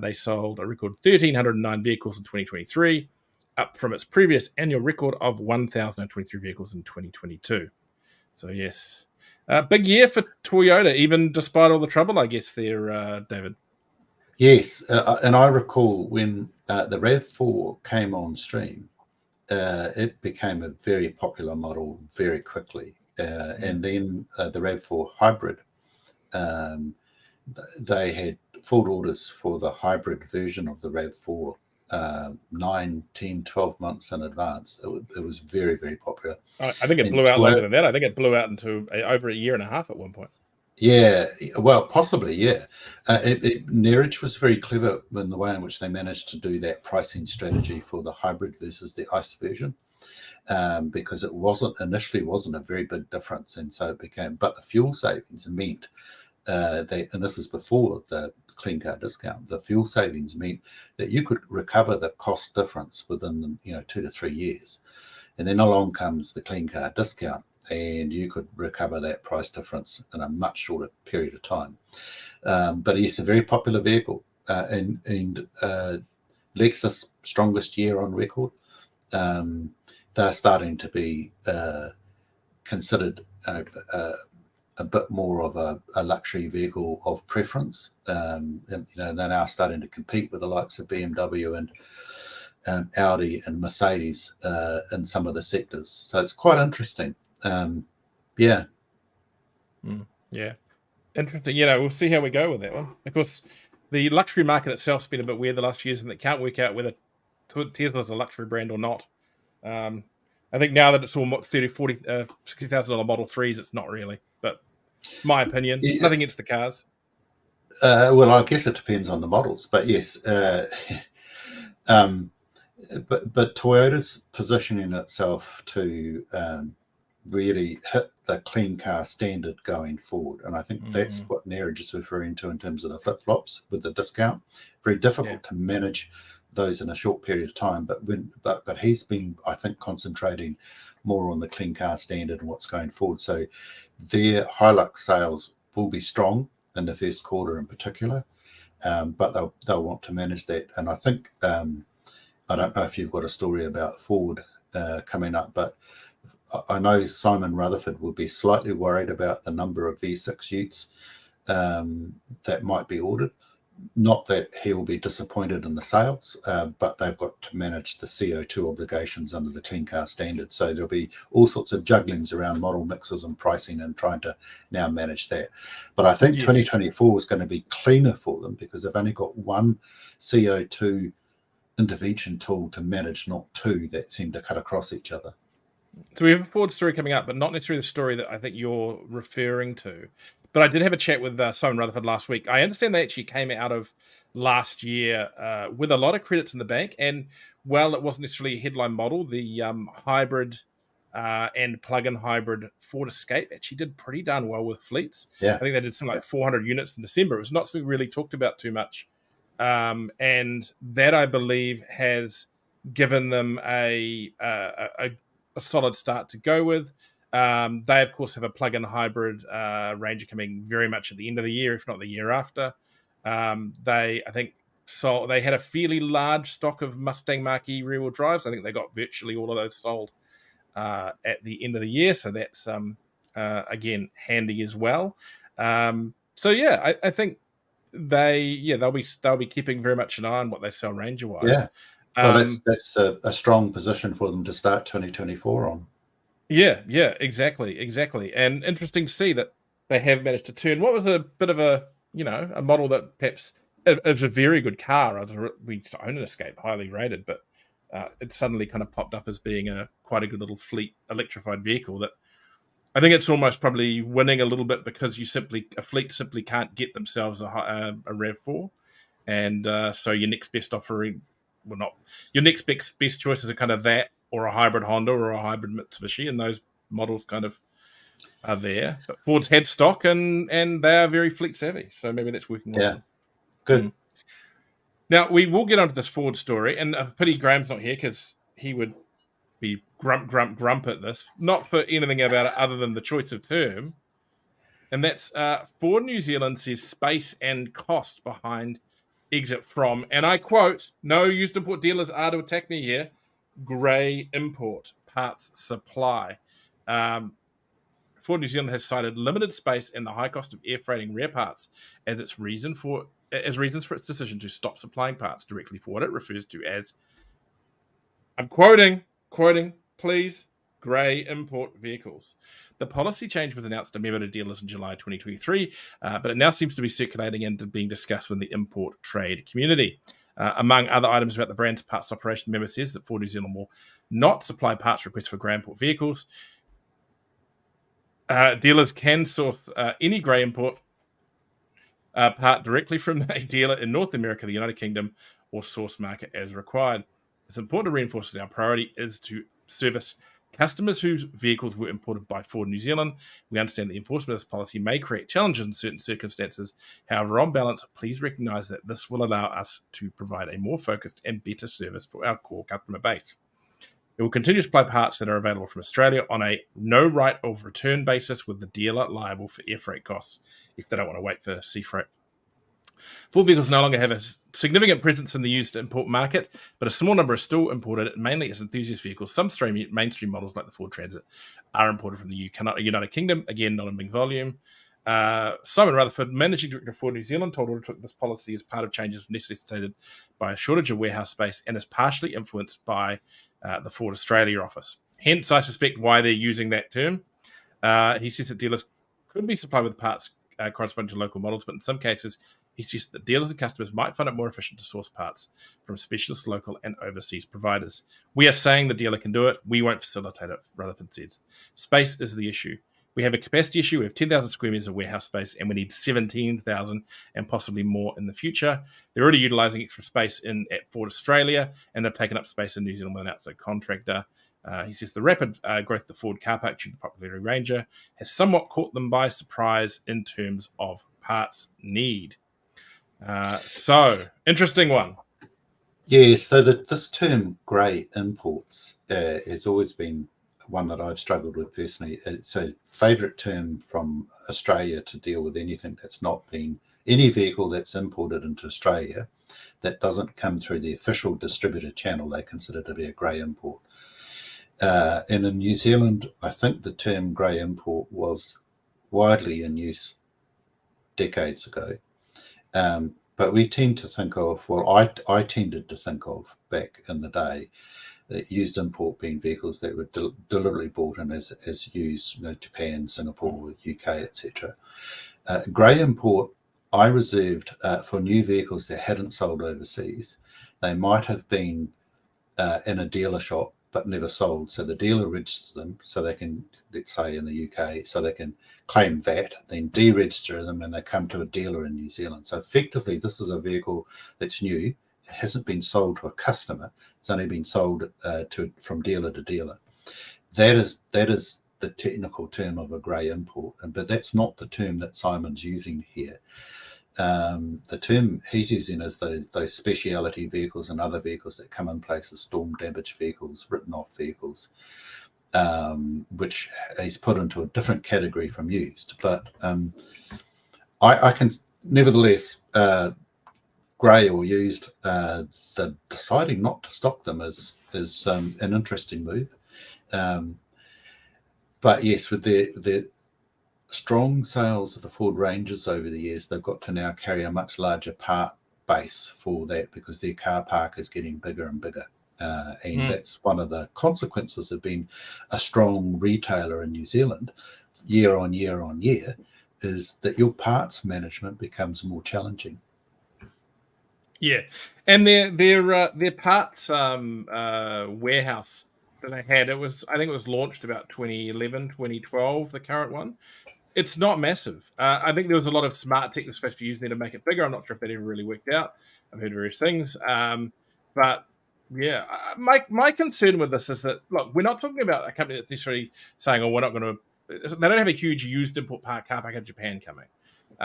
They sold a record 1,309 vehicles in 2023, up from its previous annual record of 1,023 vehicles in 2022. So yes, big year for Toyota, even despite all the trouble, I guess, there, David. Yes, and I recall when the RAV4 came on stream, it became a very popular model very quickly. And then the RAV4 hybrid, they had full orders for the hybrid version of the RAV4 9, 10, 12 months in advance. It was very, very popular. I think it blew out longer than that. I think it blew out into over a year and a half at one point. Yeah, well, possibly, yeah. Neeraj was very clever in the way in which they managed to do that pricing strategy for the hybrid versus the ICE version, because it initially wasn't a very big difference, and so it became. But the fuel savings meant and this is before the clean car discount. The fuel savings meant that you could recover the cost difference within 2 to 3 years, and then along comes the clean car discount. and you could recover that price difference in a much shorter period of time. But yes, a very popular vehicle, and Lexus strongest year on record. They're starting to be considered a bit more of a luxury vehicle of preference. And, they're now starting to compete with the likes of BMW and Audi and Mercedes in some of the sectors. So it's quite interesting. Yeah. Yeah. Interesting. We'll see how we go with that one. Of course, the luxury market itself's been a bit weird the last few years, and it can't work out whether Tesla's a luxury brand or not. I think now that it's all $30,000, $40,000, $60,000 Model 3s, it's not really. But my opinion, nothing against the cars. Well, I guess it depends on the models, but yes. But Toyota's positioning itself to really hit the clean car standard going forward, and I think that's what Neeraj is referring to in terms of the flip-flops with the discount. Very difficult to manage those in a short period of time, but he's been, I think, concentrating more on the clean car standard and what's going forward. So their Hilux sales will be strong in the first quarter in particular, but they'll want to manage that. And I think I don't know if you've got a story about Ford coming up, but I know Simon Rutherford will be slightly worried about the number of V6 utes that might be ordered. Not that he will be disappointed in the sales, but they've got to manage the CO2 obligations under the Clean Car Standard. So there'll be all sorts of jugglings around model mixes and pricing and trying to now manage that. But I think 2024 is going to be cleaner for them because they've only got one CO2 intervention tool to manage, not two that seem to cut across each other. So we have a Ford story coming up, but not necessarily the story that I think you're referring to. But I did have a chat with Simon Rutherford last week. I understand they actually came out of last year with a lot of credits in the bank. And while it wasn't necessarily a headline model, the hybrid and plug-in hybrid Ford Escape actually did pretty darn well with fleets. Yeah. I think they did something like 400 units in December. It was not something really talked about too much. And that, I believe, has given them a solid start to go with. They, of course, have a plug-in hybrid Ranger coming very much at the end of the year, if not the year after. They had a fairly large stock of Mustang Mach-E rear-wheel drives. I think they got virtually all of those sold at the end of the year. So that's, again, handy as well. I think they'll be keeping very much an eye on what they sell Ranger-wise. Yeah. Well, that's a strong position for them to start 2024 on. Yeah, exactly. And interesting to see that they have managed to turn what was a bit of a model that perhaps it was a very good car. We used to own an Escape, highly rated, but it suddenly kind of popped up as being quite a good little fleet electrified vehicle that I think it's almost probably winning a little bit because a fleet simply can't get themselves a RAV4. And so your next best offering, your next best choices are kind of that or a hybrid Honda or a hybrid Mitsubishi, and those models kind of are there. But Ford's had stock and they are very fleet savvy, so maybe that's working well. Yeah, good. Now, we will get onto this Ford story, and pity Graham's not here because he would be grump at this, not for anything about it other than the choice of term. And that's Ford New Zealand says space and cost behind exit from, and I quote, no used import dealers are to attack me here, grey import parts supply. Ford New Zealand has cited limited space and the high cost of air freighting rare parts as reasons for its decision to stop supplying parts directly for what it refers to as, I'm quoting, please, grey import vehicles. The policy change was announced in a memo to dealers in July 2023, but it now seems to be circulating and being discussed within the import trade community. Among other items about the brand's parts operation, the memo says that Ford New Zealand will not supply parts requests for grey import vehicles. Dealers can source any grey import part directly from a dealer in North America, the United Kingdom, or source market as required. It's important to reinforce that our priority is to service customers whose vehicles were imported by Ford New Zealand. We understand the enforcement of this policy may create challenges in certain circumstances. However, on balance, please recognise that this will allow us to provide a more focused and better service for our core customer base. It will continue to supply parts that are available from Australia on a no right of return basis, with the dealer liable for air freight costs if they don't want to wait for sea freight. Ford vehicles no longer have a significant presence in the used import market, but a small number are still imported, mainly as enthusiast vehicles. Some mainstream models, like the Ford Transit, are imported from the United Kingdom, again, not in big volume. Simon Rutherford, Managing Director of Ford New Zealand, told AutoTalk this policy is part of changes necessitated by a shortage of warehouse space and is partially influenced by the Ford Australia office. Hence, I suspect why they're using that term. He says that dealers could be supplied with parts corresponding to local models, but in some cases, he says that dealers and customers might find it more efficient to source parts from specialist local and overseas providers. We are saying the dealer can do it. We won't facilitate it, Rutherford said. Space is the issue. We have a capacity issue. We have 10,000 square meters of warehouse space, and we need 17,000 and possibly more in the future. They're already utilizing extra space at Ford Australia, and they've taken up space in New Zealand with an outside contractor. He says the rapid growth of the Ford car park due to the popularity of Ranger has somewhat caught them by surprise in terms of parts need. So, interesting one. Yeah, so this term grey imports has always been one that I've struggled with personally. It's a favourite term from Australia to deal with anything that's not been, any vehicle that's imported into Australia that doesn't come through the official distributor channel, they consider to be a grey import. And in New Zealand, I think the term grey import was widely in use decades ago. But we tend to think of, well, I tended to think of back in the day, that used import being vehicles that were deliberately bought in as used, Japan, Singapore, UK, etc. Grey import, I reserved for new vehicles that hadn't sold overseas. They might have been in a dealer shop but never sold. So the dealer registers them so they can, let's say in the UK, so they can claim VAT, then deregister them and they come to a dealer in New Zealand. So effectively, this is a vehicle that's new. It hasn't been sold to a customer. It's only been sold from dealer to dealer. That is the technical term of a grey import, but that's not the term that Simon's using here. The term he's using is those speciality vehicles and other vehicles that come in place as storm damaged vehicles, written off vehicles, which he's put into a different category from used. But I can nevertheless, grey or used, the deciding not to stock them is an interesting move. But yes, with the strong sales of the Ford Rangers over the years, they've got to now carry a much larger part base for that because their car park is getting bigger and bigger. And that's one of the consequences of being a strong retailer in New Zealand year on year on year, is that your parts management becomes more challenging. Yeah, and their parts warehouse that they had, I think it was launched about 2011, 2012, the current one. It's not massive. I think there was a lot of smart tech that's supposed to be used there to make it bigger. I'm not sure if that ever really worked out. I've heard various things. But yeah, my concern with this is that, look, we're not talking about a company that's necessarily saying, oh, we're not going to, they don't have a huge used import car park in Japan coming.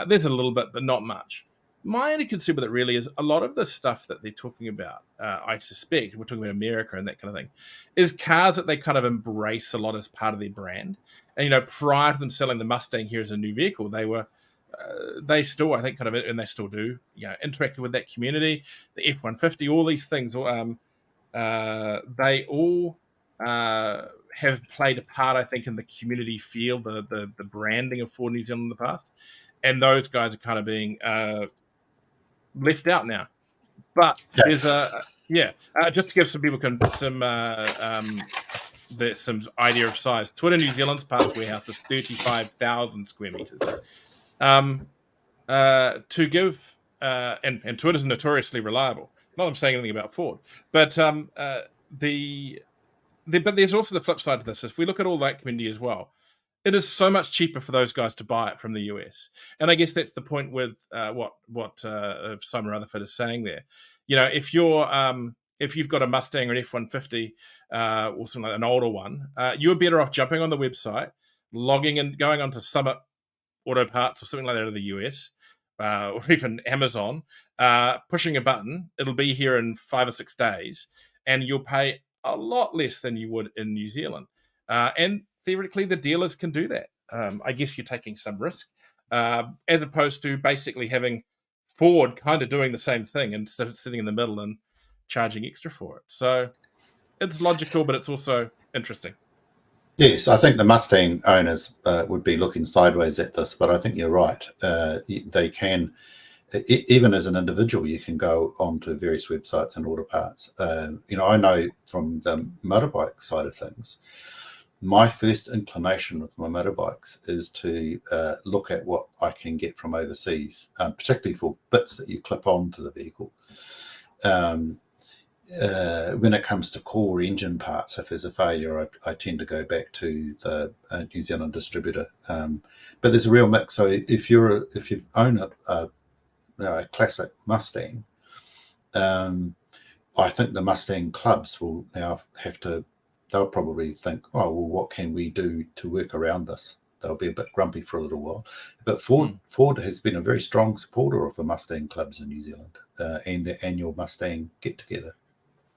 There's a little bit, but not much. My only concern with it really is a lot of the stuff that they're talking about, I suspect, we're talking about America and that kind of thing, is cars that they kind of embrace a lot as part of their brand. And, prior to them selling the Mustang here as a new vehicle, they still, I think, kind of, and they still do, interacted with that community, the F-150, all these things, they all have played a part, I think, in the community feel, the branding of Ford New Zealand in the past. And those guys are kind of being left out now. But there's just to give some people some idea of size. Twitter New Zealand's parts warehouse is 35,000 square meters. To give and Twitter's notoriously reliable. Not that I'm saying anything about Ford, but but there's also the flip side to this. If we look at all that community as well, it is so much cheaper for those guys to buy it from the US. And I guess that's the point with what Simon Rutherford is saying there. If you've got a Mustang or an F-150 or something like an older one, you're better off jumping on the website, logging in, going onto Summit Auto Parts or something like that in the US, or even Amazon, pushing a button. It'll be here in 5 or 6 days, and you'll pay a lot less than you would in New Zealand. And theoretically, the dealers can do that. I guess you're taking some risk, as opposed to basically having Ford kind of doing the same thing instead of sitting in the middle and charging extra for it. So it's logical, but it's also interesting. Yes, I think the Mustang owners would be looking sideways at this, but I think you're right. They can, even as an individual, you can go onto various websites and order parts. I know from the motorbike side of things, my first inclination with my motorbikes is to look at what I can get from overseas, particularly for bits that you clip onto the vehicle. When it comes to core engine parts, if there's a failure, I tend to go back to the New Zealand distributor. But there's a real mix. So if you own a classic Mustang, I think the Mustang clubs will now they'll probably think, oh, well, what can we do to work around this? They'll be a bit grumpy for a little while. But Ford has been a very strong supporter of the Mustang clubs in New Zealand and the annual Mustang get-together.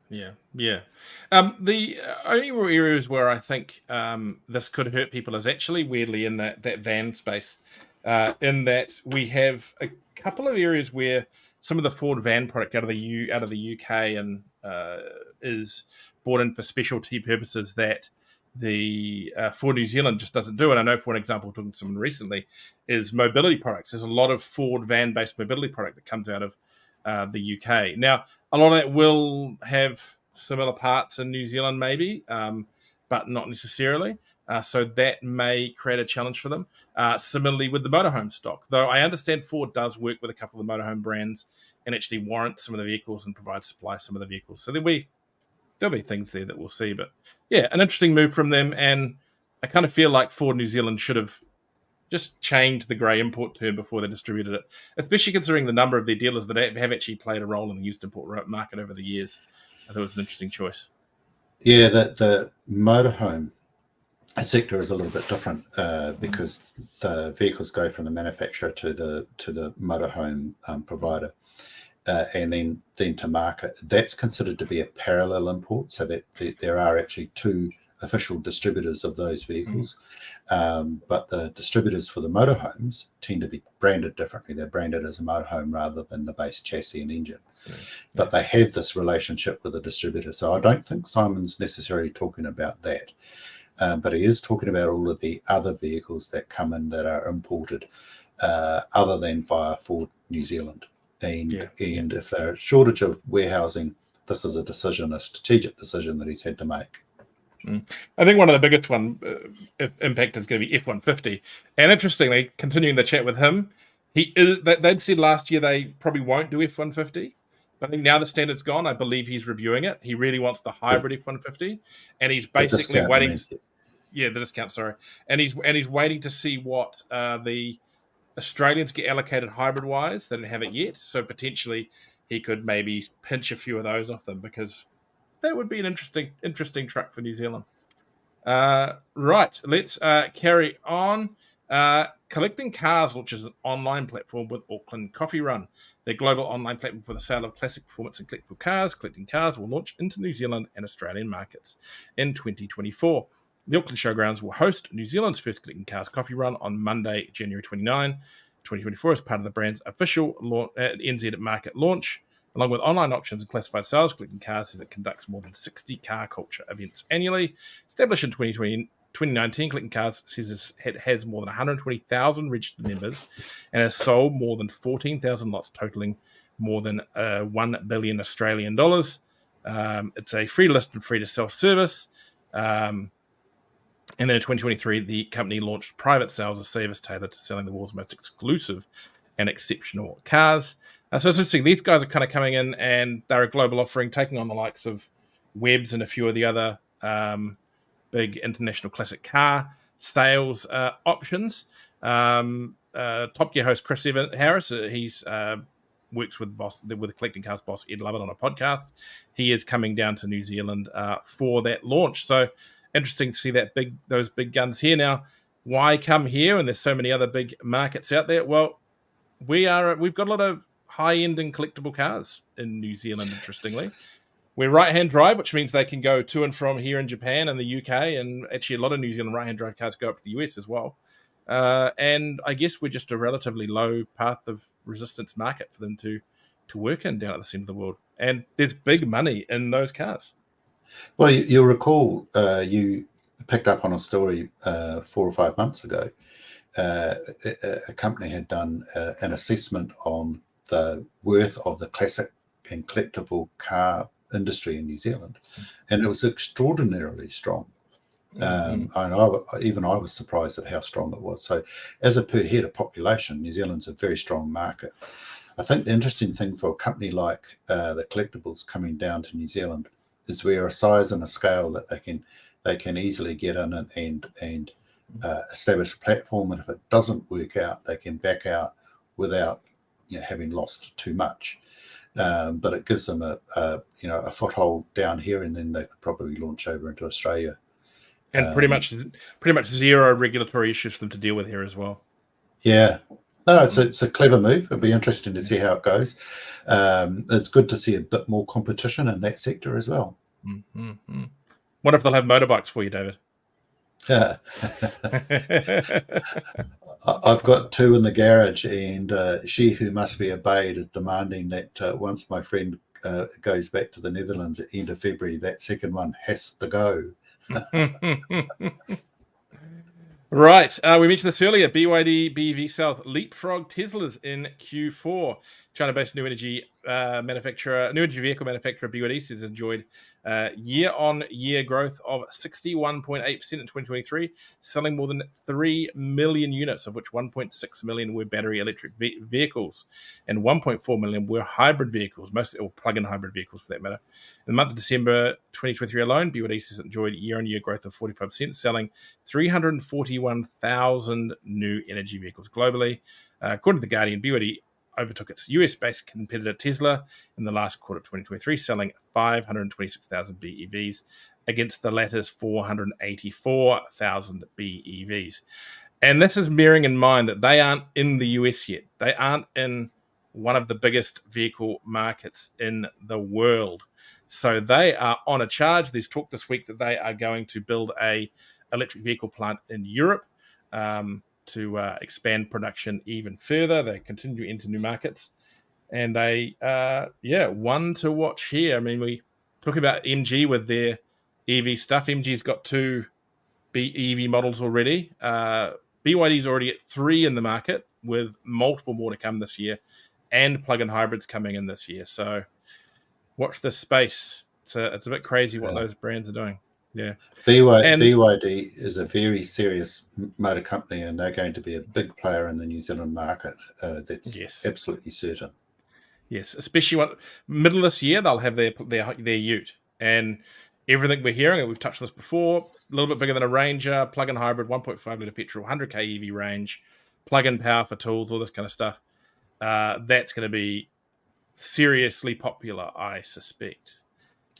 Yeah. The only areas where I think this could hurt people is actually weirdly in that van space. In that we have a couple of areas where some of the Ford van product out of the UK and is brought in for specialty purposes that the Ford New Zealand just doesn't do. And I know, for an example, talking to someone recently, is mobility products. There's a lot of Ford van-based mobility product that comes out of the UK. Now, a lot of that will have similar parts in New Zealand, maybe, but not necessarily. So that may create a challenge for them. Similarly with the motorhome stock, though I understand Ford does work with a couple of the motorhome brands and actually warrant some of the vehicles and provide supply some of the vehicles. So there'll be things there that we'll see. But yeah, an interesting move from them. And I kind of feel like Ford New Zealand should have just changed the grey import term before they distributed it, especially considering the number of their dealers that have actually played a role in the used import market over the years. I thought it was an interesting choice. Yeah, the motorhome sector is a little bit different because the vehicles go from the manufacturer to the motorhome provider, and then to market. That's considered to be a parallel import, so that there are actually two official distributors of those vehicles, but the distributors for the motorhomes tend to be branded differently. They're branded as a motorhome rather than the base chassis and engine. But they have this relationship with the distributor. So I don't think Simon's necessarily talking about that. But he is talking about all of the other vehicles that come in that are imported other than via Ford New Zealand. And if there's a shortage of warehousing, this is a strategic decision that he's had to make. I think one of the biggest impact is going to be F-150. And interestingly, continuing the chat with him, they'd said last year they probably won't do F-150. But I think now the standard's gone. I believe he's reviewing it. He really wants the hybrid F-150, and he's basically waiting. The discount. Sorry, and he's waiting to see what the Australians get allocated hybrid wise. They don't have it yet, so potentially he could maybe pinch a few of those off them because that would be an interesting truck for New Zealand. Right, let's carry on. Collecting Cars launches an online platform with Auckland Coffee Run. Their global online platform for the sale of classic performance and collectible cars. Collecting Cars will launch into New Zealand and Australian markets in 2024. The Auckland Showgrounds will host New Zealand's first Collecting Cars Coffee Run on Monday, January 29, 2024, as part of the brand's official NZ market launch. Along with online auctions and classified sales, Collecting Cars says it conducts more than 60 car culture events annually. Established in 2019, Collecting Cars says it has more than 120,000 registered members and has sold more than 14,000 lots, totaling more than 1 billion Australian dollars. It's a free list and free to sell service. And then in 2023, the company launched private sales of service tailored to selling the world's most exclusive and exceptional cars. So it's interesting. These guys are kind of coming in and they're a global offering, taking on the likes of Webb's and a few of the other big international classic car sales options. Top Gear host Chris Harris, he's works with the Collecting Cars boss Ed Lovett on a podcast. He is coming down to New Zealand for that launch. So interesting to see those big guns here. Now, why come here? And there's so many other big markets out there. Well, we've got a lot of high-end and collectible cars in New Zealand, interestingly. we're right-hand drive, which means they can go to and from here in Japan and the UK, and actually a lot of New Zealand right-hand drive cars go up to the US as well. And I guess we're just a relatively low path of resistance market for them to work in down at the centre of the world. And there's big money in those cars. Well, you'll recall you picked up on a story 4 or 5 months ago. A company had done an assessment on the worth of the classic and collectible car industry in New Zealand, and it was extraordinarily strong. And I was surprised at how strong it was. So as a per head of population, New Zealand's a very strong market. I think the interesting thing for a company like the collectibles coming down to New Zealand is we're a size and a scale that they can easily get in and establish a platform, and if it doesn't work out, they can back out without having lost too much. But it gives them a foothold down here, and then they could probably launch over into Australia. And pretty much zero regulatory issues for them to deal with here as well. Yeah. No, it's a clever move. It'll be interesting to see how it goes. It's good to see a bit more competition in that sector as well. What if they'll have motorbikes for you, David? Yeah. I've got 2 in the garage, and she who must be obeyed is demanding that once my friend goes back to the Netherlands at the end of February, that second one has to go. Right. We mentioned this earlier. BYD BEV South leapfrog Teslas in Q4. China-based new energy vehicle manufacturer BYD has enjoyed year-on-year growth of 61.8% in 2023, selling more than 3 million units, of which 1.6 million were battery electric vehicles and 1.4 million were hybrid vehicles, mostly or plug-in hybrid vehicles for that matter. In the month of December 2023 alone, BYD has enjoyed year-on-year growth of 45%, selling 341,000 new energy vehicles globally. According to The Guardian, BYD overtook its US-based competitor Tesla in the last quarter of 2023, selling 526,000 BEVs against the latter's 484,000 BEVs. And this is bearing in mind that they aren't in the US yet. They aren't in one of the biggest vehicle markets in the world. So they are on a charge. There's talk this week that they are going to build a electric vehicle plant in Europe to expand production even further. They continue into new markets, and they one to watch here. I mean, we talk about MG with their EV stuff. MG's got 2 EV models already. BYD's already at 3 in the market, with multiple more to come this year, and plug-in hybrids coming in this year. So watch this space. It's a bit crazy what those brands are doing. Yeah, BYD is a very serious motor company, and they're going to be a big player in the New Zealand market. That's absolutely certain. Yes, especially middle of this year, they'll have their ute, and everything we're hearing, and we've touched on this before, a little bit bigger than a Ranger, plug-in hybrid, 1.5 litre petrol, 100k EV range, plug-in power for tools, all this kind of stuff. That's going to be seriously popular, I suspect.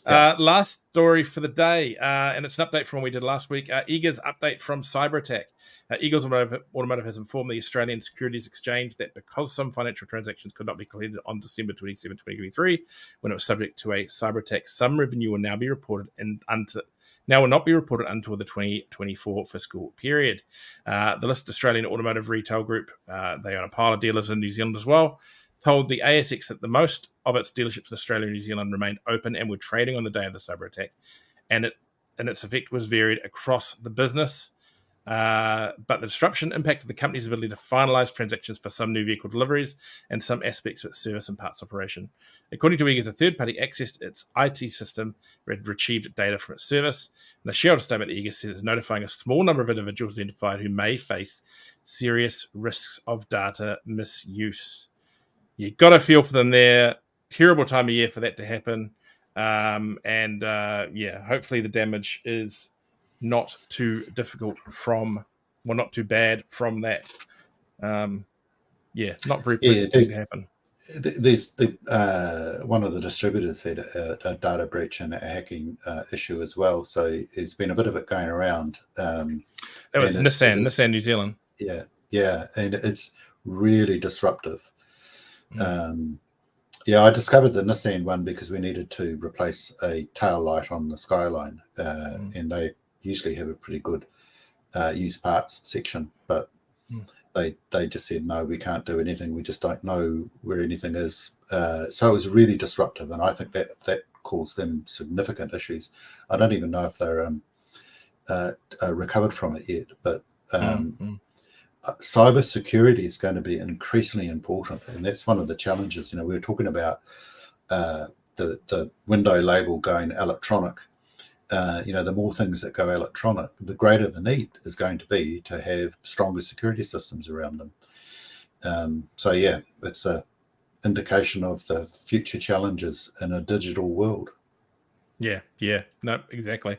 Last story for the day, and it's an update from what we did last week. Eagers update from cyber attack. Eagers Automotive has informed the Australian Securities Exchange that because some financial transactions could not be completed on December 27, 2023, when it was subject to a cyber attack, some revenue will now be reported will not be reported until the 2024 fiscal period. The listed Australian Automotive Retail Group, they own a pile of dealers in New Zealand as well, told the ASX that the most of its dealerships in Australia and New Zealand remained open and were trading on the day of the cyber attack, and its effect was varied across the business. But the disruption impacted the company's ability to finalise transactions for some new vehicle deliveries and some aspects of its service and parts operation. According to Eagers, a third party accessed its IT system and retrieved data from its service. And the shareholder statement, Eagers says, is notifying a small number of individuals identified who may face serious risks of data misuse. You got a feel for them there. Terrible time of year for that to happen. Hopefully the damage is not too difficult not too bad from that. Not very pleasant things to happen. There's one of the distributors had a data breach and a hacking issue as well. So there's been a bit of it going around. That was Nissan New Zealand. Yeah, and it's really disruptive. Yeah, I discovered the Nissan one because we needed to replace a tail light on the Skyline, and they usually have a pretty good used parts section, but they just said no, we can't do anything. We just don't know where anything is. So it was really disruptive, and I think that caused them significant issues. I don't even know if they're recovered from it yet, but cyber security is going to be increasingly important, and that's one of the challenges. We were talking about the window label going electronic. The more things that go electronic, the greater the need is going to be to have stronger security systems around them. So yeah, it's a indication of the future challenges in a digital world. Yeah, no, exactly.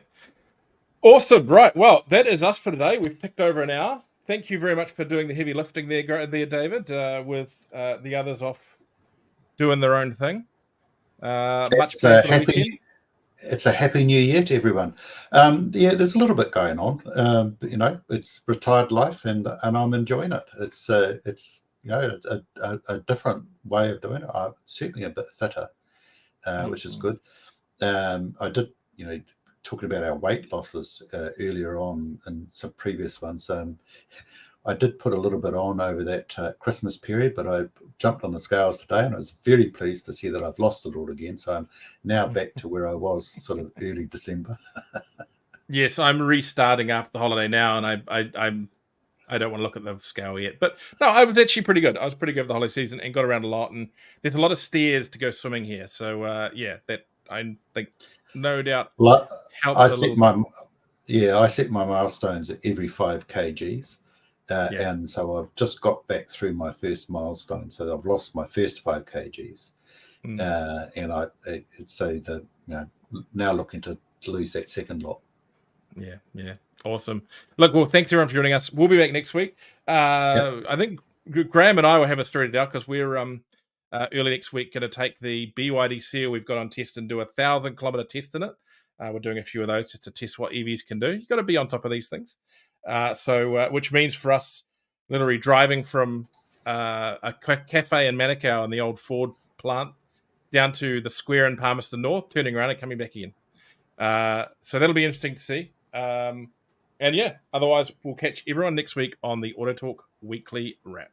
Awesome, right? Well, that is us for today. We've picked over an hour. Thank you very much for doing the heavy lifting there, David, with the others off doing their own thing. Much planned for the weekend. It's a happy new year to everyone. Yeah, there's a little bit going on. It's retired life, and I'm enjoying it. It's a different way of doing it. I'm certainly a bit fitter, which is good. I did, talking about our weight losses earlier on in some previous ones. I did put a little bit on over that Christmas period, but I jumped on the scales today and I was very pleased to see that I've lost it all again. So I'm now back to where I was sort of early December. Yes, I'm restarting after the holiday now, and I don't want to look at the scale yet. But no, I was actually pretty good. I was pretty good for the holiday season and got around a lot. And there's a lot of stairs to go swimming here. So yeah, that I think no doubt helped I a set little I set my milestones at every 5 kgs. And so I've just got back through my first milestone. So I've lost my first 5 kgs. And now looking to lose that second lot. Yeah. Awesome. Look, well, thanks everyone for joining us. We'll be back next week. I think Graham and I will have a story out because we're early next week going to take the BYD seal we've got on test and do 1,000-kilometer test in it. We're doing a few of those just to test what EVs can do. You've got to be on top of these things. Which means for us, literally driving from a cafe in Manukau in the old Ford plant down to the square in Palmerston North, turning around and coming back again. So that'll be interesting to see. And yeah, otherwise, we'll catch everyone next week on the AutoTalk Weekly Wrap.